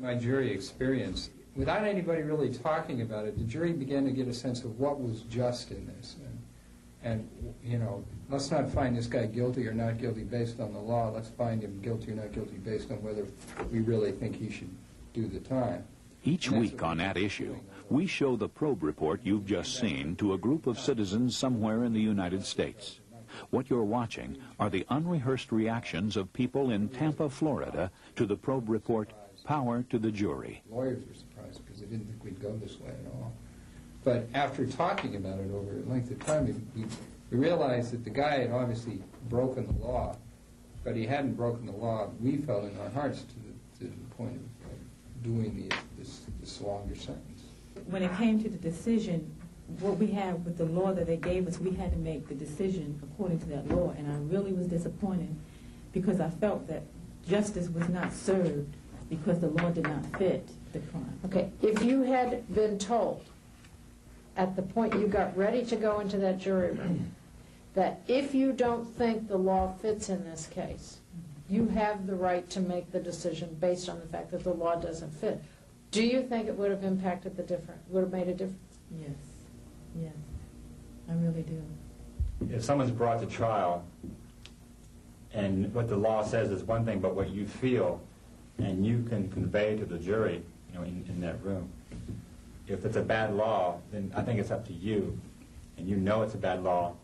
my jury experience, without anybody really talking about it, the jury began to get a sense of what was just in this. And you know, let's not find this guy guilty or not guilty based on the law. Let's find him guilty or not guilty based on whether we really think he should do the time. Each week on that issue, we show the probe report you've just seen to a group of citizens somewhere in the United States. What you're watching are the unrehearsed reactions of people in Tampa, Florida, to the probe report, Power to the Jury. Lawyers were surprised because they didn't think we'd go this way at all. But after talking about it over a length of time, we realized that the guy had obviously broken the law, but he hadn't broken the law, we felt, in our hearts to the point of doing this longer sentence. When it came to the decision, what we had with the law that they gave us, we had to make the decision according to that law, and I really was disappointed because I felt that justice was not served because the law did not fit the crime. Okay, if you had been told at the point you got ready to go into that jury room that if you don't think the law fits in this case, you have the right to make the decision based on the fact that the law doesn't fit, do you think it would have impacted would have made a difference? Yes, yes, I really do. If someone's brought to trial and what the law says is one thing, but what you feel and you can convey to the jury, you know, in that room, if it's a bad law, then I think it's up to you, and you know it's a bad law,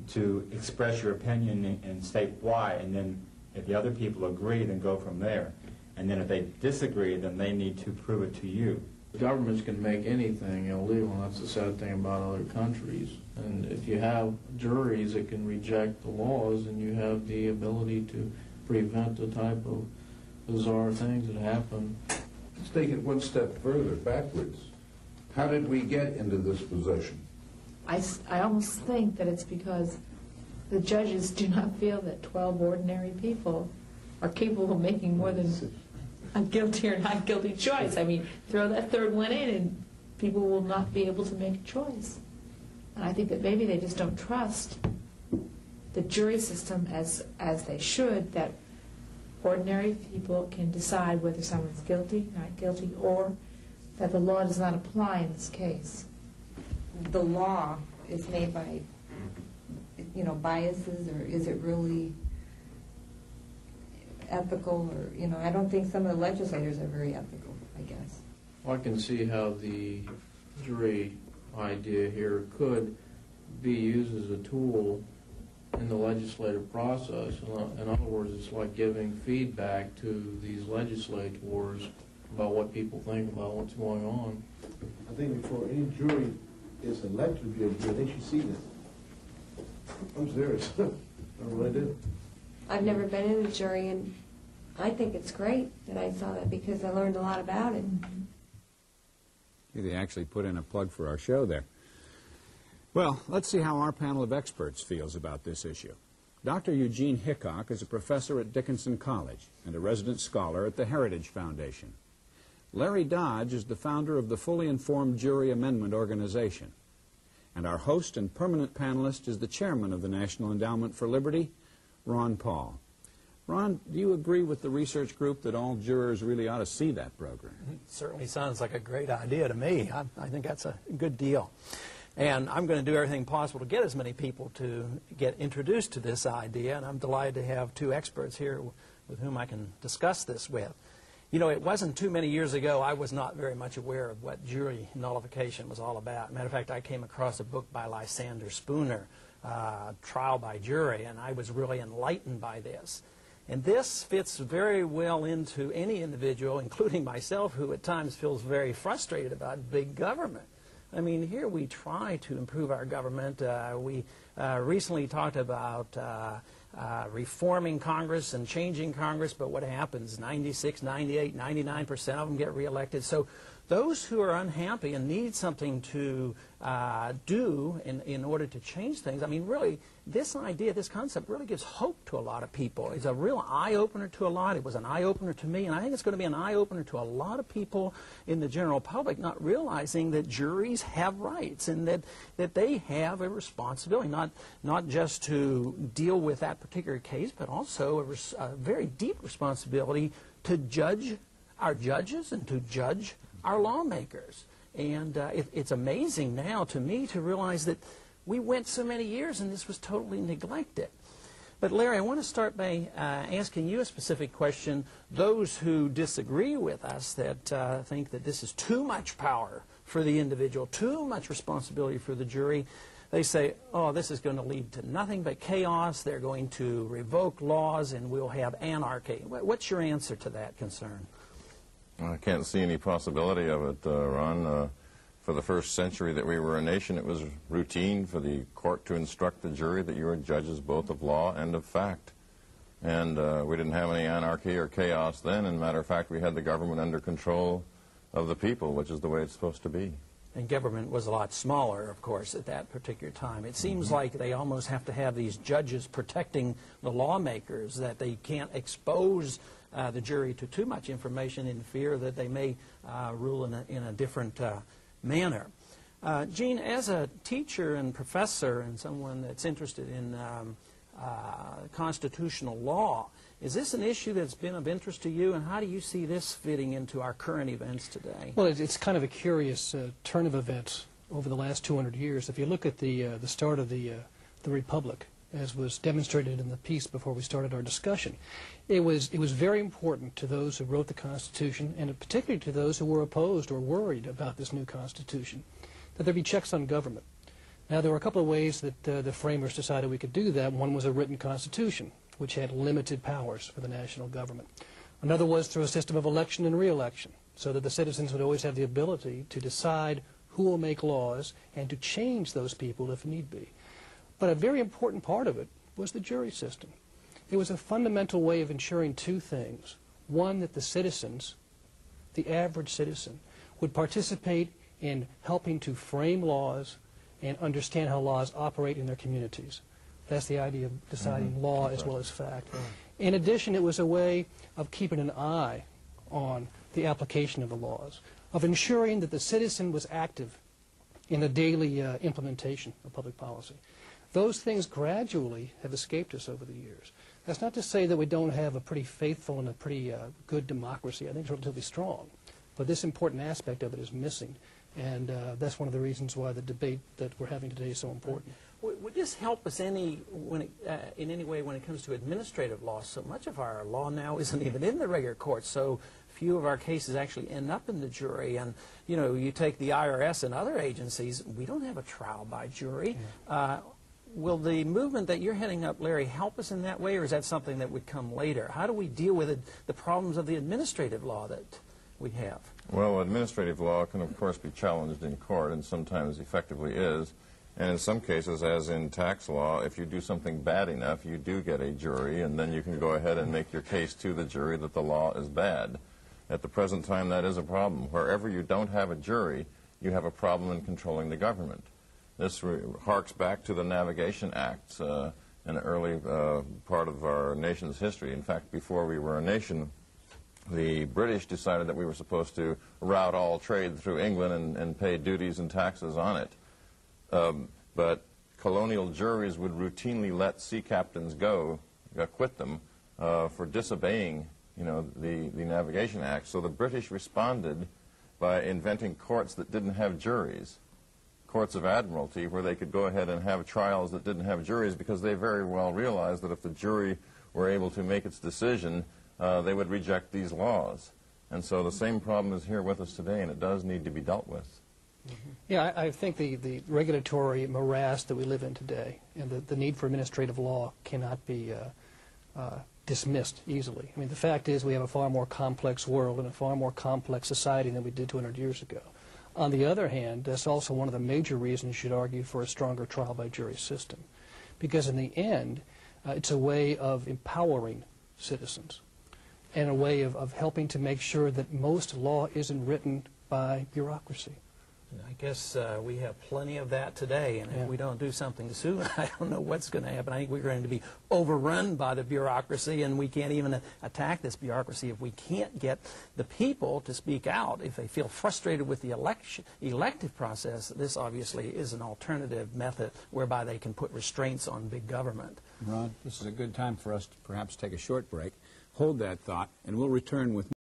to express your opinion and state why, and then if the other people agree, then go from there. And then if they disagree, then they need to prove it to you. Governments can make anything illegal, and that's the sad thing about other countries. And if you have juries that can reject the laws, and you have the ability to prevent the type of bizarre things that happen. Let's take it one step further, backwards. How did we get into this position? I almost think that it's because the judges do not feel that 12 ordinary people are capable of making more than a guilty or not guilty choice. I mean, throw that third one in and people will not be able to make a choice. And I think that maybe they just don't trust the jury system as they should, that ordinary people can decide whether someone's guilty, not guilty, or that the law does not apply in this case. The law is made by, you know, biases, or is it really ethical? Or, you know, I don't think some of the legislators are very ethical, I guess. Well, I can see how the jury idea here could be used as a tool in the legislative process. In other words, it's like giving feedback to these legislators about what people think about what's going on. I think before any jury is elected to be a jury, they should see this. I'm serious. I really do. I've never been in a jury, and I think it's great that I saw that because I learned a lot about it. They actually put in a plug for our show there. Well, let's see how our panel of experts feels about this issue. Dr. Eugene Hickok is a professor at Dickinson College and a resident scholar at the Heritage Foundation. Larry Dodge is the founder of the Fully Informed Jury Amendment Organization. And our host and permanent panelist is the chairman of the National Endowment for Liberty, Ron Paul. Ron, do you agree with the research group that all jurors really ought to see that program? It certainly sounds like a great idea to me. I think that's a good deal. And I'm going to do everything possible to get as many people to get introduced to this idea, and I'm delighted to have two experts here with whom I can discuss this with. You know, it wasn't too many years ago I was not very much aware of what jury nullification was all about. Matter of fact, I came across a book by Lysander Spooner, Trial by Jury, and I was really enlightened by this. And this fits very well into any individual, including myself, who at times feels very frustrated about big government. I mean, here we try to improve our government. We recently talked about reforming Congress and changing Congress, but what happens? 96, 98, 99% of them get reelected. So those who are unhappy and need something to do in order to change things, I mean, really, this idea, this concept really gives hope to a lot of people. It's a real eye-opener to a lot. It was an eye-opener to me, and I think it's going to be an eye-opener to a lot of people in the general public, not realizing that juries have rights and that they have a responsibility, not just to deal with that particular case, but also a very deep responsibility to judge our judges and to judge our lawmakers. And it's amazing now to me to realize that we went so many years and this was totally neglected. But Larry, I want to start by asking you a specific question. Those who disagree with us, that think that this is too much power for the individual, too much responsibility for the jury, they say, oh, this is going to lead to nothing but chaos. They're going to revoke laws and we'll have anarchy. What's your answer to that concern? I can't see any possibility of it, Ron. For the first century that we were a nation, it was routine for the court to instruct the jury that you were judges both of law and of fact. And we didn't have any anarchy or chaos then. As a matter of fact, we had the government under control of the people, which is the way it's supposed to be. And government was a lot smaller, of course, at that particular time. It seems like they almost have to have these judges protecting the lawmakers, that they can't expose the jury to too much information in fear that they may rule in a different manner. Gene, as a teacher and professor and someone that's interested in constitutional law, is this an issue that's been of interest to you, and how do you see this fitting into our current events today? Well, it's kind of a curious turn of events over the last 200 years. If you look at the start of the Republic, as was demonstrated in the piece before we started our discussion, it was very important to those who wrote the Constitution, and particularly to those who were opposed or worried about this new Constitution, that there be checks on government. Now, there were a couple of ways that the framers decided we could do that. One was a written Constitution, which had limited powers for the national government. Another was through a system of election and re-election, so that the citizens would always have the ability to decide who will make laws and to change those people if need be. But a very important part of it was the jury system. It was a fundamental way of ensuring two things. One, that the citizens, the average citizen, would participate in helping to frame laws and understand how laws operate in their communities. That's the idea of deciding law as well as fact. In addition, it was a way of keeping an eye on the application of the laws, of ensuring that the citizen was active in the daily implementation of public policy. Those things gradually have escaped us over the years. That's not to say that we don't have a pretty faithful and a pretty good democracy. I think it's relatively strong. But this important aspect of it is missing. And that's one of the reasons why the debate that we're having today is so important. Would this help us in any way when it comes to administrative law? So much of our law now isn't even in the regular courts, so few of our cases actually end up in the jury. And, you know, you take the IRS and other agencies, we don't have a trial by jury. Yeah. Will the movement that you're heading up, Larry, help us in that way, or is that something that would come later? How do we deal with the problems of the administrative law that we have? Well, administrative law can, of course, be challenged in court, and sometimes effectively is. And in some cases, as in tax law, if you do something bad enough, you do get a jury, and then you can go ahead and make your case to the jury that the law is bad. At the present time, that is a problem. Wherever you don't have a jury, you have a problem in controlling the government. This harks back to the Navigation Acts, an early part of our nation's history. In fact, before we were a nation, the British decided that we were supposed to route all trade through England and pay duties and taxes on it. But colonial juries would routinely let sea captains go, quit them, for disobeying, you know, the Navigation Act. So the British responded by inventing courts that didn't have juries, courts of admiralty, where they could go ahead and have trials that didn't have juries, because they very well realized that if the jury were able to make its decision, they would reject these laws. And so the same problem is here with us today, and it does need to be dealt with. Mm-hmm. Yeah, I think the regulatory morass that we live in today and the need for administrative law cannot be dismissed easily. I mean, the fact is we have a far more complex world and a far more complex society than we did 200 years ago. On the other hand, that's also one of the major reasons you should argue for a stronger trial by jury system. Because in the end, it's a way of empowering citizens and a way of helping to make sure that most law isn't written by bureaucracy. I guess we have plenty of that today, and if we don't do something soon, I don't know what's going to happen. I think we're going to be overrun by the bureaucracy, and we can't even attack this bureaucracy if we can't get the people to speak out. If they feel frustrated with the elective process, this obviously is an alternative method whereby they can put restraints on big government. Ron, this is a good time for us to perhaps take a short break. Hold that thought, and we'll return with